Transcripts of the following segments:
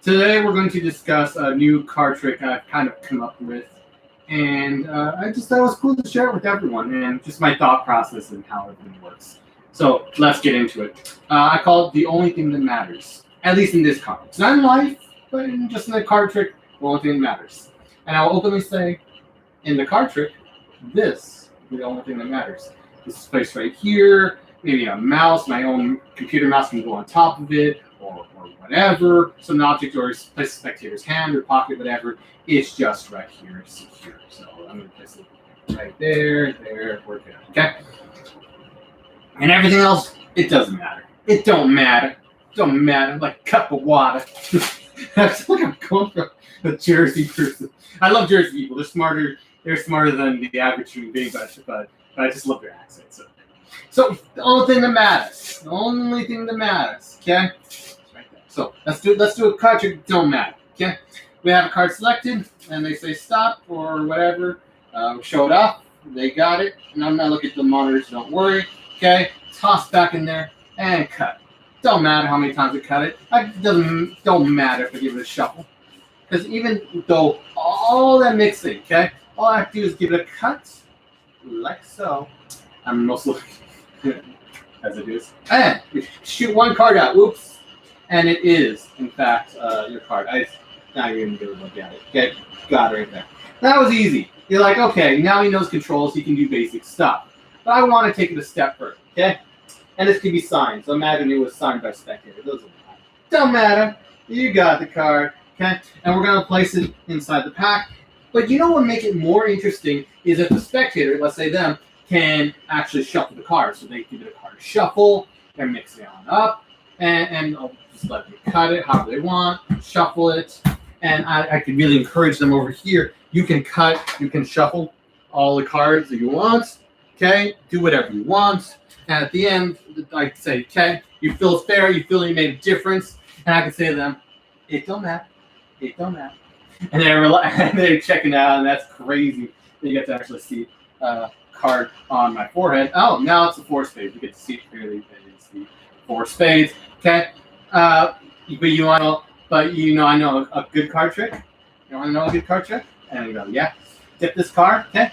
Today we're going to discuss a new card trick I've kind of come up with, and I just thought it was cool to share it with everyone, and just my thought process and how everything works. So let's get into it. I call it the only thing that matters, at least in this card. It's not in life, but just in the card trick, the only thing that matters. And I'll openly say, in the card trick, this is the only thing that matters. This is placed right here. Maybe a mouse, my own computer mouse can go on top of it, or whatever. Some object or place a spectator's hand or pocket, whatever. It's just right here, secure. So I'm going to place it right there, we're good. Okay? And everything else, it doesn't matter. It don't matter. Don't matter. Like a cup of water. That's like I'm going from a Jersey person. I love Jersey people. They're smarter. They're smarter than the average human being, but I just love their accent. So the only thing that matters. The only thing that matters. Okay? Right there. So let's do a card trick. Don't matter. Okay? We have a card selected, and they say stop or whatever. Show it off. They got it. And I'm not looking at the monitors. Don't worry. Okay? Toss back in there and cut. Don't matter how many times we cut it. It don't matter if I give it a shuffle. Because even though all that mixing, okay, all I have to do is give it a cut, like so. I'm mostly as it is. And shoot one card out. Whoops. And it is, in fact, your card. Now you're going to be able to look at it. Okay, got it right there. That was easy. You're like, okay, now he knows controls. He can do basic stuff. But I want to take it a step further. Okay. And this can be signed. So imagine it was signed by spectator. It doesn't matter. Don't matter. You got the card. Okay? And we're going to place it inside the pack. But you know what would make it more interesting is if the spectator, let's say them, can actually shuffle the card. So they give it a card shuffle and mix it on up. And I'll just let them cut it however they want, shuffle it. And I could really encourage them over here. You can cut, you can shuffle all the cards that you want. Okay? Do whatever you want. And at the end, I can say, okay, you feel it's fair, you feel you made a difference, and I can say to them, it don't matter. It don't matter. And they're checking out, and that's crazy. You get to actually see a card on my forehead. Oh, now it's the 4 spades. You get to see it clearly. It's the 4 spades. Okay? But I know a good card trick. You want to know a good card trick? And you go, yeah. Dip this card, okay?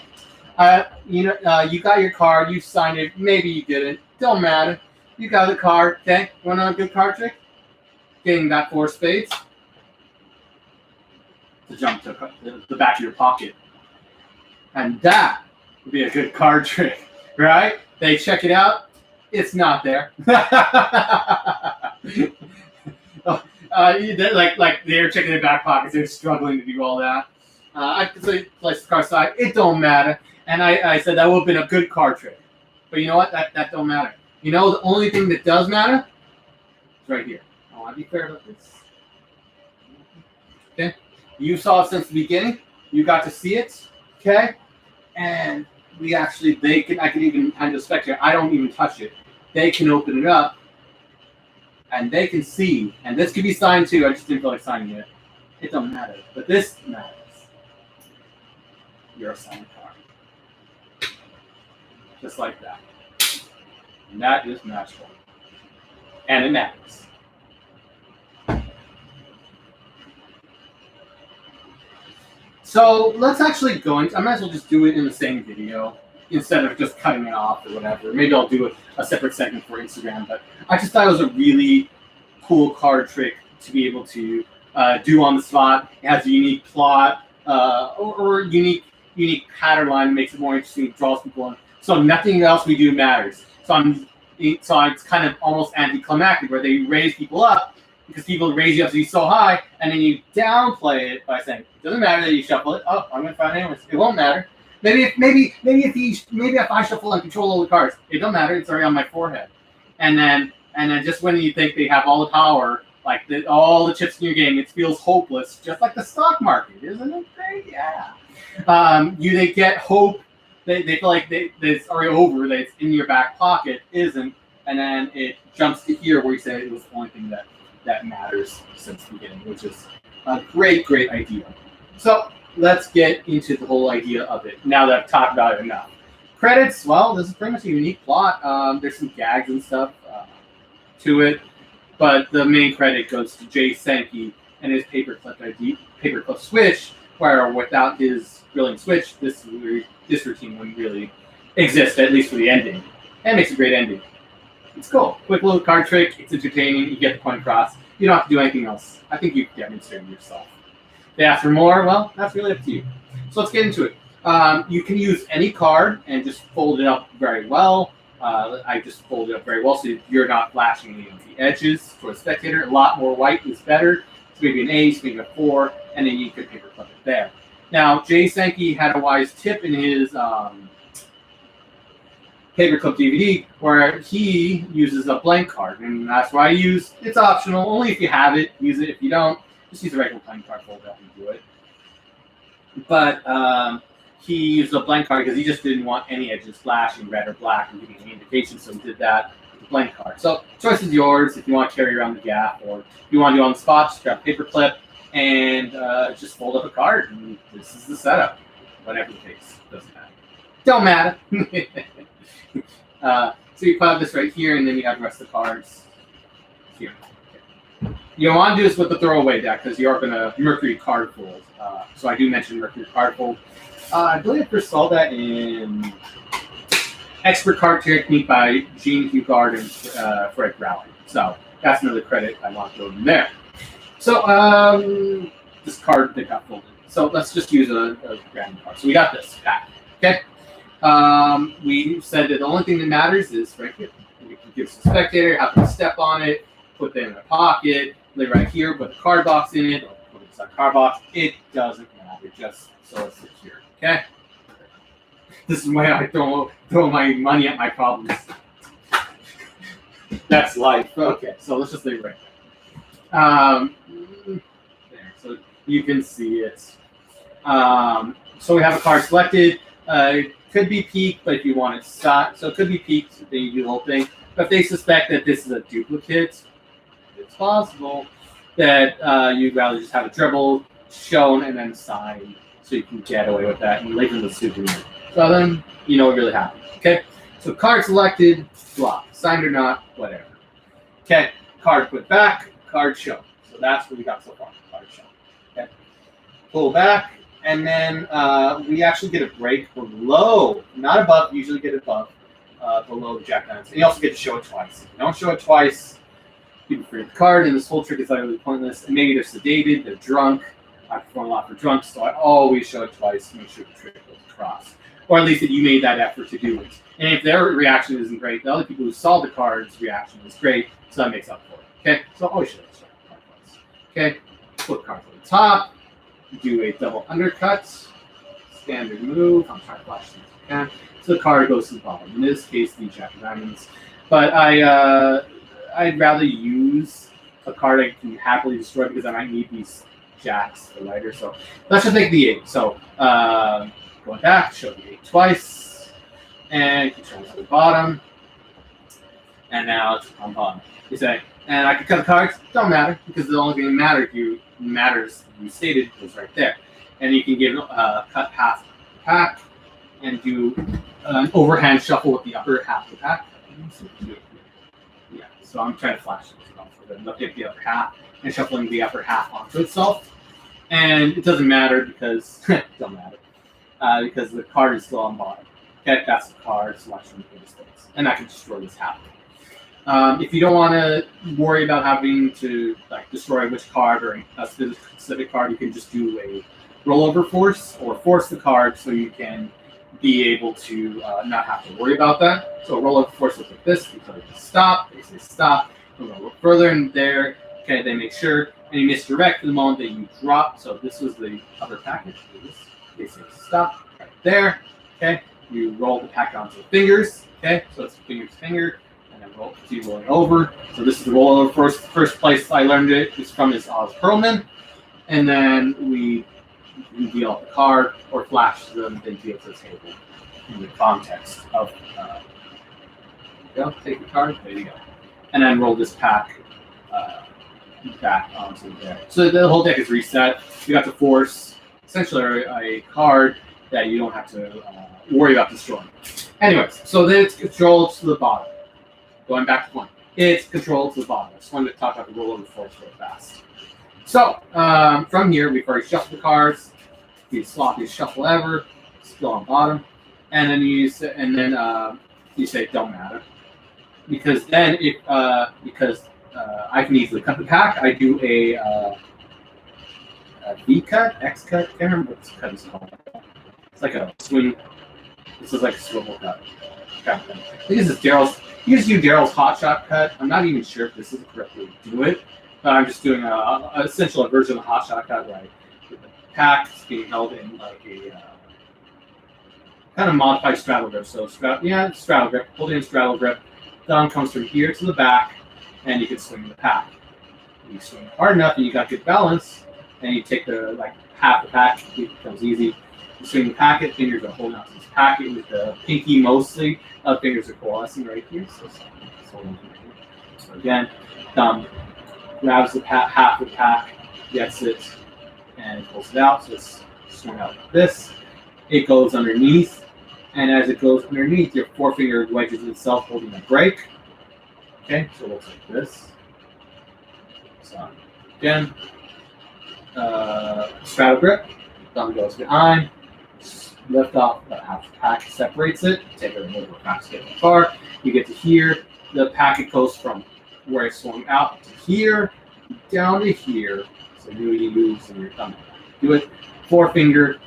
You got your card, you signed it, maybe you didn't, don't matter. You got the card, okay? Want to know a good card trick? Getting that 4 spades to jump to the back of your pocket. And that would be a good card trick, right? They check it out, it's not there. Like they're checking their back pockets, they're struggling to do all that. I could say place the card side, it don't matter. And I said that would have been a good card trick. But you know what? That don't matter. You know, the only thing that does matter is right here. I want to be fair about this. Okay? You saw it since the beginning. You got to see it. Okay? And I can even handle the spectator. I don't even touch it. They can open it up. And they can see. And this could be signed too. I just didn't feel like signing it. It don't matter. But this matters. You're a signed card. Just like that. And that is natural. And it matters. So let's actually go into, I might as well just do it in the same video instead of just cutting it off or whatever. Maybe I'll do a separate segment for Instagram, but I just thought it was a really cool card trick to be able to do on the spot. It has a unique plot or unique pattern line, makes it more interesting, draws people in. So nothing else we do matters. So it's kind of almost anticlimactic where they raise people up because people raise you up to be so high, and then you downplay it by saying it doesn't matter that you shuffle it. Oh, I'm gonna find anyways. It won't matter. Maybe if I shuffle and control all the cards, it don't matter. It's already on my forehead. And then just when you think they have all the power, like all the chips in your game, it feels hopeless, just like the stock market, isn't it great? Yeah. They get hope. They feel like it's already over, that it's in your back pocket, isn't, and then it jumps to here where you say it was the only thing that matters since the beginning, which is a great idea. So let's get into the whole idea of it now that I've talked about it enough. Credits, well, this is pretty much a unique plot. There's some gags and stuff to it, but the main credit goes to Jay Sankey and his paperclip switch, where without his brilliant switch, this routine wouldn't really exist, at least for the ending. And it makes a great ending. It's cool. Quick little card trick. It's entertaining. You get the point across. You don't have to do anything else. I think you can demonstrate it yourself. If they ask for more, well, that's really up to you. So let's get into it. You can use any card and just fold it up very well. I just fold it up very well so you're not flashing any of the edges for a spectator. A lot more white is better. So maybe an ace, maybe a 4, and then you could paperclip it there. Now, Jay Sankey had a wise tip in his paperclip DVD where he uses a blank card, and that's why I use. It's optional. Only if you have it, use it. If you don't, just use a regular blank card, fold it up, and do it. But he used a blank card because he just didn't want any edges flashing red or black and giving any indication, so he did that with a blank card. So choice is yours if you want to carry around the gap, or if you want to do it on the spot, just grab a paperclip and just fold up a card, and this is the setup. Whatever the case, doesn't matter. Don't matter. So you put this right here, and then you have the rest of the cards here. Okay. You don't want to do this with the throwaway deck because you are going to Mercury card fold. So I do mention Mercury card fold. I believe I first saw that in Expert Card Technique by Gene Hugard and Fred Rowley. So that's another credit I want to throw in there. So this card that got folded. So let's just use a random card. So we got this pack. Okay. We said that the only thing that matters is right here. You can give the spectator, have them step on it, put them in a pocket, lay right here, put a card box in it, or put it inside a card box. It doesn't matter, just so it's secure. Okay? This is why I throw my money at my problems. That's life. Okay, so let's just leave it right there. So you can see it. So we have a card selected. It could be peaked, but if you want it stock, so it could be peaked, then you do the whole thing. But if they suspect that this is a duplicate, it's possible that you'd rather just have a dribble shown and then signed, so you can get away with that and label the souvenir. So then you know what really happened. Okay, so card selected, block, signed or not, whatever. Okay, card put back, card shown. So that's what we got so far. Card shown. Okay, pull back. And then we actually get a break below, not above, usually get above, below the jack nines. And you also get to show it twice. If you don't show it twice, people forget the card, and this whole trick is utterly pointless. And maybe they're sedated, they're drunk. I perform a lot for drunks, so I always show it twice to make sure the trick goes across. Or at least that you made that effort to do it. And if their reaction isn't great, the other people who saw the card's reaction is great, so that makes up for it. Okay, so always show the card twice. Okay, flip card to the top. Do a double undercut, standard move. I'm trying to flash things if I can. So the card goes to the bottom. In this case, the Jack of Diamonds. But I'd rather use a card I can happily destroy because I might need these jacks for later. So let's just take the 8. So going back, show the 8 twice, and control to the bottom. And now it's on bottom. You say, and I can cut the cards. Don't matter because the only thing that matters you stated is right there. And you can give cut half the pack and do an overhand shuffle with the upper half of the pack. Yeah, so I'm trying to flash this. Looking at the upper half and shuffling the upper half onto itself. And it doesn't matter because don't matter because the card is still on bottom. Okay, that's the card selection for this place, and I can destroy this half. If you don't want to worry about having to destroy which card or a specific card, you can just do a rollover force or force the card so you can be able to not have to worry about that. So a rollover force looks like this. You tell it to stop. They say stop. We'll go a little further in there. Okay, they make sure. And you misdirect the moment that you drop. So this was the other package. They say stop right there. Okay, you roll the pack onto the fingers. Okay, so it's finger to finger. Continue rolling over. So this is the rollover first place I learned it is from is Oz Perlman. And then we deal out the card or flash them, then deal to the table in the context of take the card, there you go. And then roll this pack back onto there. So the whole deck is reset. You got to force essentially a card that you don't have to worry about destroying. Anyways, so then it's controlled to the bottom. Going back to one. It's controlled to the bottom. I just wanted to talk about the rollover force real fast. So from here, we've already shuffled the cards. The sloppiest shuffle ever. Still on bottom, and then you say, you say don't matter, because then if I can easily cut the pack. I do a V cut, X cut. Can't remember what this cut is called. It's like a swing. This is like a swivel cut. I think this is Daryl's. You just do Daryl's hot shot cut. I'm not even sure if this is the correct way to do it, but I'm just doing a essential version of hot shot cut, right? With the pack being held in like a kind of modified straddle grip. So straddle grip. Holding in straddle grip. Thumb comes from here to the back, and you can swing the pack. You swing hard enough, and you got good balance, and you take the half the pack. It becomes easy. You swing the packet. Fingers are holding out to this packet with the pinky mostly. Fingers are coalescing right here. So again, thumb grabs the half the pack, gets it, and pulls it out. So it's swung out like this. It goes underneath, and as it goes underneath, your forefinger wedges itself, holding a break. Okay, so it looks like this. So again, straddle grip, thumb goes behind, lift off the half the pack, separates it, take it a little bit back to get the car. You get to here, the packet goes from where it swung out to here, down to here. So you use and your thumb. Do it. Forefinger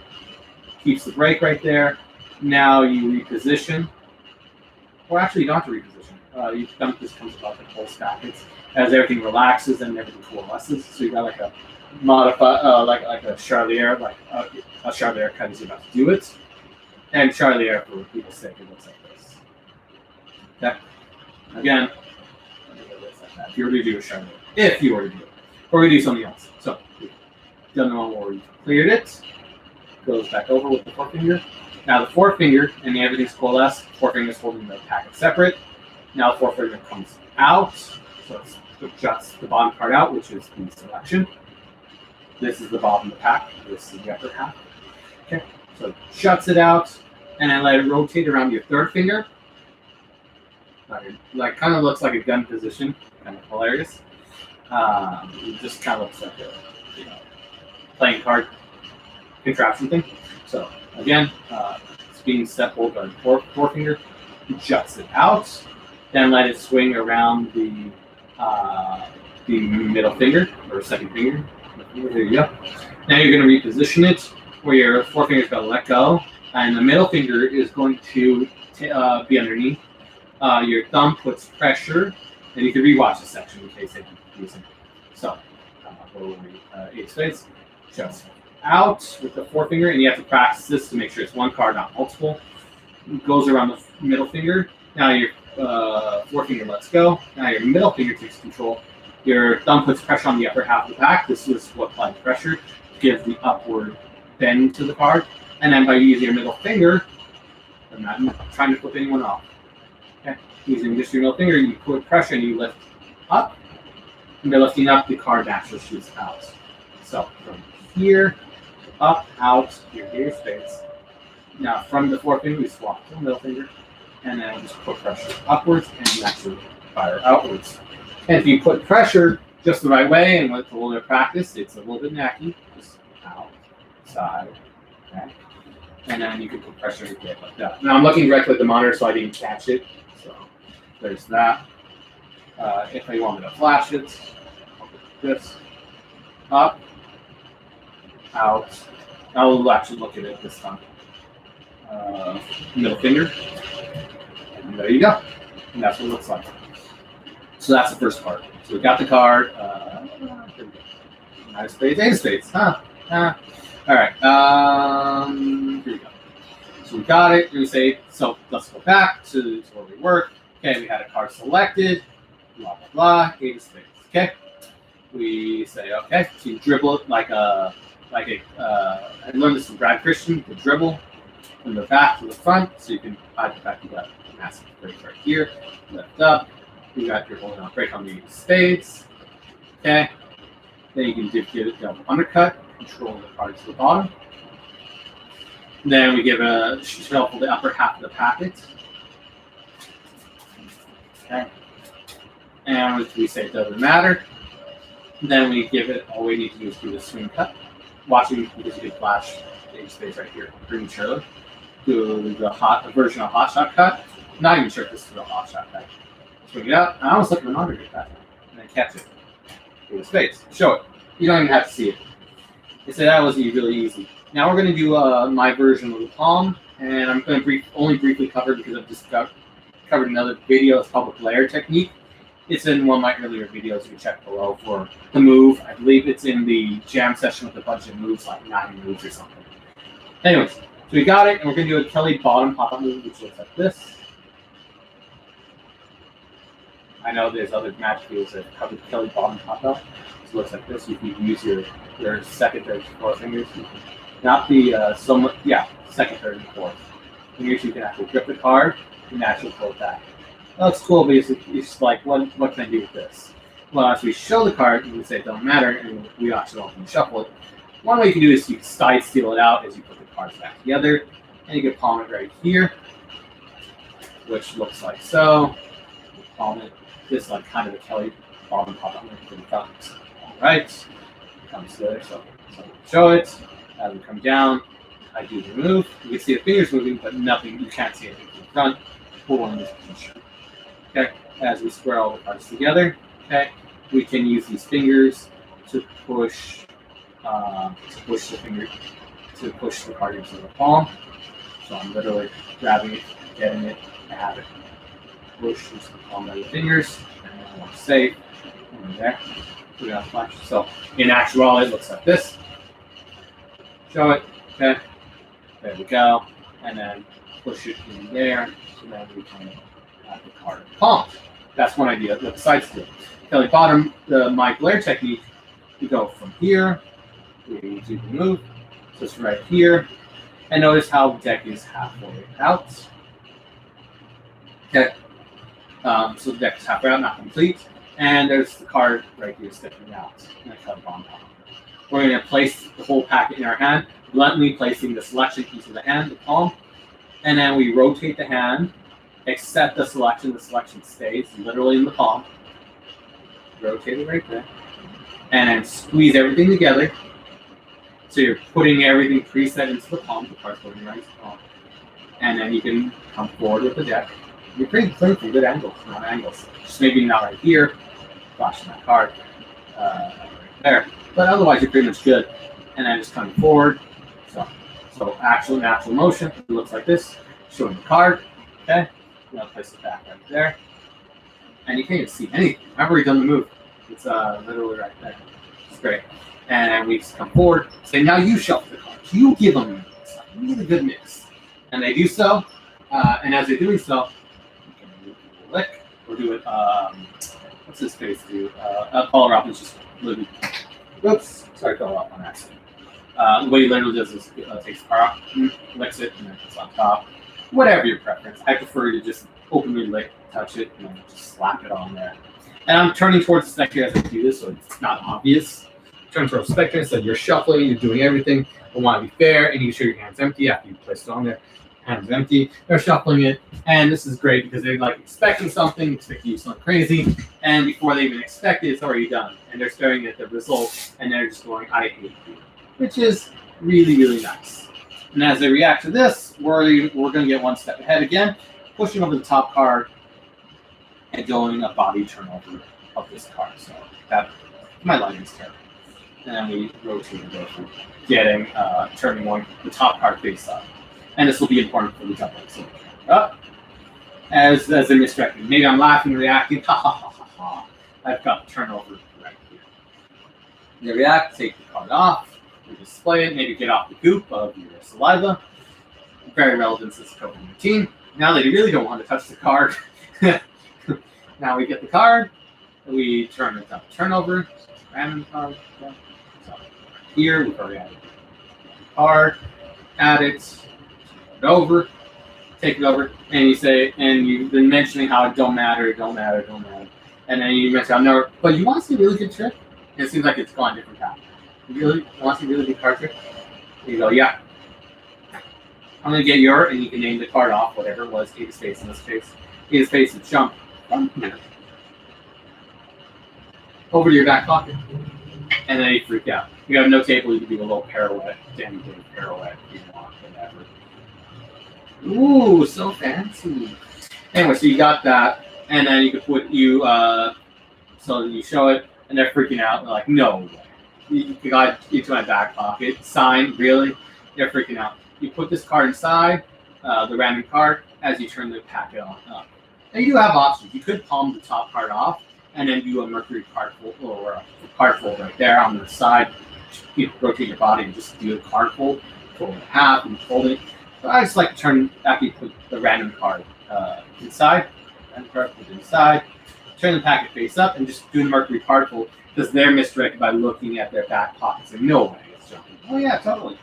keeps the brake right there. Now you reposition. Or actually, you don't have to reposition. You dump this comes about the whole stack. As everything relaxes and everything coalesces. So you got like a modify, like a Charlier, like a Charlier cut is about to do it. And Charlier, for people's sake, it looks like this. Okay. Again, if you were to do a Charlier, if you were to do it, or we do something else. So, done the one where we cleared it. Goes back over with the forefinger. Now the forefinger, and everything's coalesced. Forefinger is holding the packet separate. Now the forefinger comes out, so it juts the bottom part out, which is the selection. This is the bottom of the pack. This is the upper half. Okay, so it juts it out, and then let it rotate around your third finger. Like kind of looks like a gun position, kind of hilarious. It just kind of looks like a playing card contraption thing. So again, it's being hold by the forefinger, juts it out, then let it swing around the middle finger or second finger. There you go. Now you're going to reposition it where your forefinger is going to let go, and the middle finger is going to be underneath. Your thumb puts pressure, and you can rewatch this section in case it's confusing. So, eight spades, just out with the forefinger, and you have to practice this to make sure it's one card, not multiple. It goes around the middle finger. Now your forefinger lets go. Now your middle finger takes control. Your thumb puts pressure on the upper half of the pack. This is what applies pressure, gives the upward bend to the card. And then by using your middle finger, I'm not trying to flip anyone off. Okay, using just your middle finger, you put pressure and you lift up. And by lifting up, the card naturally shoots out. So from here, up, out, your spades. Now from the forefinger, we swap to the middle finger, and then just put pressure upwards and naturally fire outwards. And if you put pressure just the right way and with a little bit of practice, it's a little bit knacky. Just out, side, back. And then you can put pressure again like that. Now I'm looking directly at the monitor, so I didn't catch it. So there's that. If you want me to flash it, I'll put this up, out. I'll actually look at it this time. Middle finger. And there you go. And that's what it looks like. So that's the first part. So we got the card. Nine of spades, eight of spades. All right. Here we go. So we got it. We say, so let's go back to where we were. Okay, we had a card selected. Blah, blah, blah. Eight of spades. Okay. We say, okay, so you dribble it I learned this from Brad Christian, the dribble from the back to the front. So you can hide the fact you got a massive break right here. Lift up. You got your holding on break on the spades. Okay. Then you can give it double undercut, control the card to the bottom. Then we give a shuffle the upper half of the packet. Okay. And we say it doesn't matter. Then we give it, all we need to do is do the swing cut. Watching because you can flash the H space right here prematurely. Do the version of hot shot cut. Not even sure if this is a hot shot cut. Swing it out. I almost look at an audio cut and then catch it. Do the space. Show it. You don't even have to see it. They said that was really easy. Now we're going to do my version of the palm, and I'm going to only briefly cover because I've just covered another video. It's called the Blair technique. It's in one of my earlier videos. You can check below for the move. I believe it's in the jam session with a bunch of moves, like 9 moves or something. Anyways, so we got it, and we're going to do a Kelly bottom pop-up move, which looks like this. I know there's other magic moves that cover Kelly bottom pop-up. So it looks like this. You can use your second, third, fourth fingers. Not the second, third, and fourth fingers. You can actually grip the card and actually pull it back. That looks cool, but it's just like, what can I do with this? Well, as we show the card, you can say it don't matter, and we actually often shuffle it. One way you can do is you can side steal it out as you put the cards back together, and you can palm it right here, which looks like so. Palm it, this like kind of a Kelly bottom pop up for the thumbs. All right, comes there, so show it. As we come down, I do the move. You can see the fingers moving, but nothing. You can't see anything from the front or in this position. Okay, as we square all the cards together, okay, we can use these fingers to push the card into the palm. So I'm literally grabbing it, getting it, I have it. Push into the palm of the fingers, and then I want to save. And there, we got flash. So in actuality, it looks like this. Show it, okay. There we go, and then push it in there, so then we can have the card in the palm. That's one idea. The sides do. Kelly bottom, my Blair technique, we go from here, we do the move, so it's right here, and notice how the deck is halfway out. Okay, so the deck is halfway out, not complete, and there's the card right here sticking out in the Kelly bottom. We're going to place the whole packet in our hand, bluntly placing the selection piece of the hand, the palm, and then we rotate the hand, accept the selection stays literally in the palm, rotate it right there, and then squeeze everything together. So you're putting everything preset into the palm, the card's going right into the palm, and then you can come forward with the deck. You're pretty clean from good angles, not angles. Just maybe not right here, flashing that card right there. But otherwise, you're pretty much good. And then just coming forward. So actual natural motion. It looks like this. Showing the card. Okay. Now place it back right there. And you can't even see anything. I've already done the move. It's literally right there. It's great. And we just come forward. Say, now you shuffle the cards. You give them a mix. Like, really good mix. And they do so. And as they're doing so, you can move the lick. Or do it, what's this face do? Color up is just literally. Oops, sorry, fell off on accident. What he literally does is takes the car off, licks it, and then puts it on top. Whatever your preference. I prefer to just openly lick, touch it, and then just slap it on there. And I'm turning towards the spectator as I do this, so it's not obvious. Turn towards the spectator, so you're shuffling, you're doing everything. I want to be fair, and you show your hands empty after you place it on there. Hands empty. They're shuffling it, and this is great because they're like expecting something, expecting you something crazy, and before they even expect it, it's already done. And they're staring at the result, and they're just going, "I hate you," which is really, really nice. And as they react to this, we're going to get one step ahead again, pushing over the top card and doing a body turnover of this card. So that my lighting's terrible. And then we rotate it over, getting turning the top card face up. And this will be important for the jump. So up as they're misdirected. Maybe I'm laughing, reacting. Ha ha ha ha ha. I've got the turnover right here. They react, take the card off, we display it, maybe get off the goop of your saliva. Very relevant since COVID-19. Now they really don't want to touch the card. Now we get the card, we turn it up, turnover, random card. So here we've already added the card, add it over, take it over, and you say, and you've been mentioning how it don't matter, and then you mention, but you want to see a really good trick? And it seems like it's gone a different path. You really want to see a really good card trick? And you go, yeah. I'm going to get your, and you can name the card off, whatever it was, eight of spades in this case. Eight of spades to jump. Boom. over to your back pocket. And then you freak out. You have no table, you can do a little pirouette, Danny Dave pirouette if you want, whatever. Ooh, so fancy. Anyway, so you got that, and then you can put so you show it, and they're freaking out. They're like, no way. You got into my back pocket. Sign, really? They're freaking out. You put this card inside, the random card, as you turn the packet on up. And you do have options. You could palm the top card off, and then do a Mercury card fold, or a card fold right there on the side. You rotate your body and just do a card fold it in half, and fold it. So I just like to turn, after you put the random card inside, turn the packet face up, and just do the Mercury card fold, because they're misdirected by looking at their back pockets and no way it's jumping. Oh yeah, totally.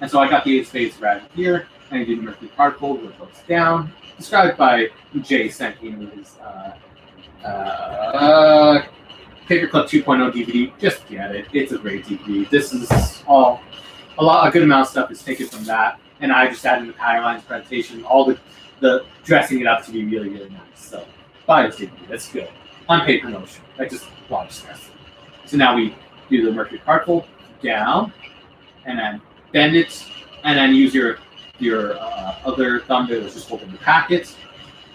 And so I got the 8 of spades right here, and I do the Mercury card fold where it goes down, described by Jay Senke in his Paperclip 2.0 DVD. Just get it. It's a great DVD. This is a good amount of stuff is taken from that, and I just added the Powerlines presentation, all the dressing it up to be really, really nice. So buy this DVD. That's good. Unpaid promotion. I just want to stress it. So now we do the Mercury card fold down, and then bend it, and then use your other thumb that was just holding the packet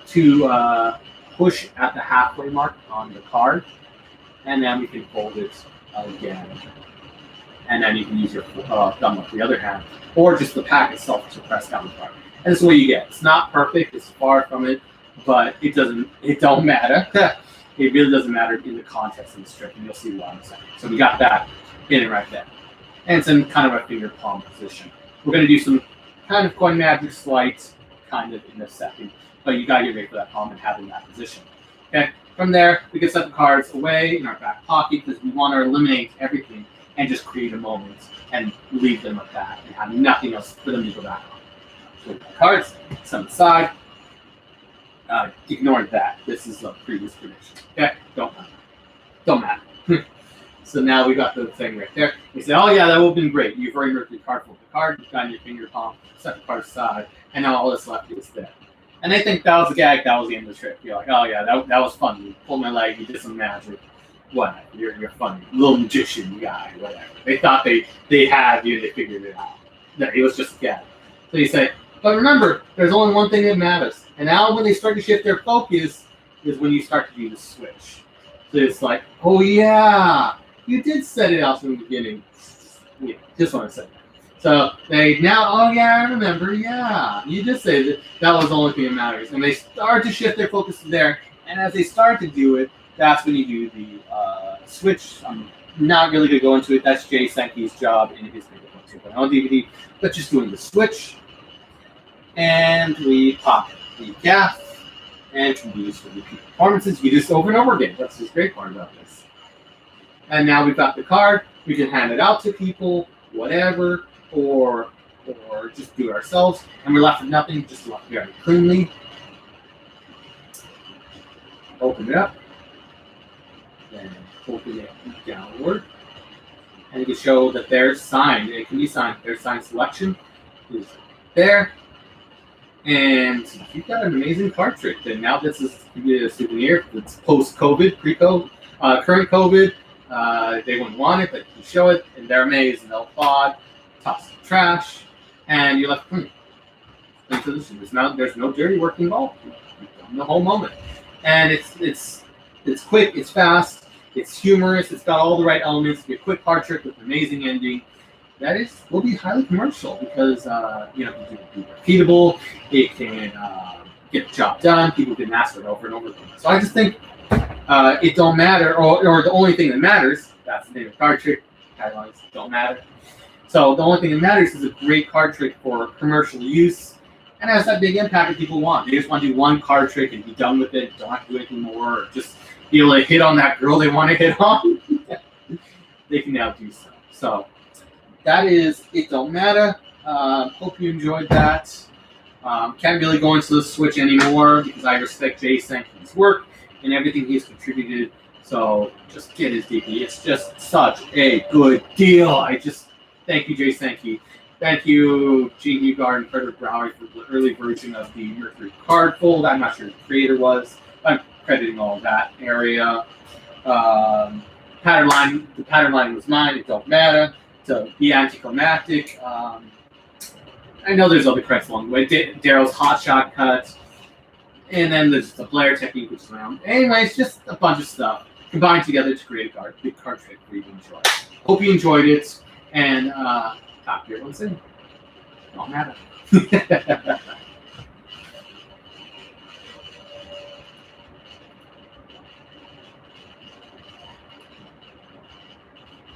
to push at the halfway mark on the card, and then we can fold it again. And then you can use your thumb with the other hand, or just the pack itself to press down the card. And this is what you get. It's not perfect. It's far from it, but it don't matter. It really doesn't matter in the context of the trick, and you'll see why in a second. So we got that in it right there. And it's in kind of a finger palm position. We're going to do some kind of coin magic slides kind of in a second, but you got to get ready for that palm and have it in that position. Okay. From there, we can set the cards away in our back pocket because we want to eliminate everything and just create a moment and leave them like that and have nothing else for them to go back on. So we got cards, set them aside. Ignore that. This is a previous prediction. Okay? Don't matter. So now we got the thing right there. We say, oh yeah, that would have been great. You've already ripped your card, pulled the card, you've got in your finger palm, set the card aside, and now all that's left is there. And they think that was a gag, that was the end of the trick. You're like, oh yeah, that was fun. You pulled my leg, you did some magic. Whatever. You're funny. Little magician guy, whatever. They thought they had you, they figured it out. No, it was just a gag. So you say, but remember, there's only one thing that matters. And now when they start to shift their focus is when you start to do the switch. So it's like, oh yeah, you did set it out from the beginning. Yeah, just want to say that. So they now, oh yeah, I remember, yeah. You did say that was the only thing that matters. And they start to shift their focus to there. And as they start to do it, that's when you do the switch. I'm not really going to go into it. That's Jay Senke's job in his Paperclip 2.0 DVD. But just doing the switch. And we pop the gaff. And can be used for repeat performances. You do this over and over again. That's the great part about this. And now we've got the card. We can hand it out to people, whatever, or just do it ourselves. And we're left with nothing, just left very cleanly. Open it up. Then open it downward. And you can show that there's signed. It can be signed. There's signed selection. Is there. And you've got an amazing card trick. Then now this is a souvenir. It's post-COVID, pre-COVID, current COVID. They wouldn't want it, but you show it, and they're amazed, and they'll applaud, toss the trash, and you're like, there's no dirty work involved. You've done the whole moment. And it's quick, it's fast, it's humorous, it's got all the right elements. It's a quick card trick with an amazing ending. That will be highly commercial because it can be repeatable. It can get the job done. People can ask it over and over again. So I just think it don't matter, or the only thing that matters. That's the name of the card trick. Guidelines don't matter. So the only thing that matters is a great card trick for commercial use, and has that big impact that people want. They just want to do one card trick and be done with it. Don't have to do anything more, or just be able to hit on that girl they want to hit on. They can now do so. So. That is It Don't Matter. Hope you enjoyed that. Can't really go into the switch anymore because I respect Jay Senke's work and everything he's contributed. So just get his DP. It's just such a good deal. Thank you, Jay Senke. Thank you, G. Hugard and Frederick Browery for the early version of the Mercury card fold. I'm not sure who the creator was. I'm crediting all that area. pattern line was mine. It don't matter. To be anticlimactic. I know there's other corrects along the way. Daryl's hot shot cut, and then there's the Blair technique, which is around. Anyways, just a bunch of stuff combined together to create a big card trick for you to enjoy. Hope you enjoyed it, and talk to everyone soon. Don't matter.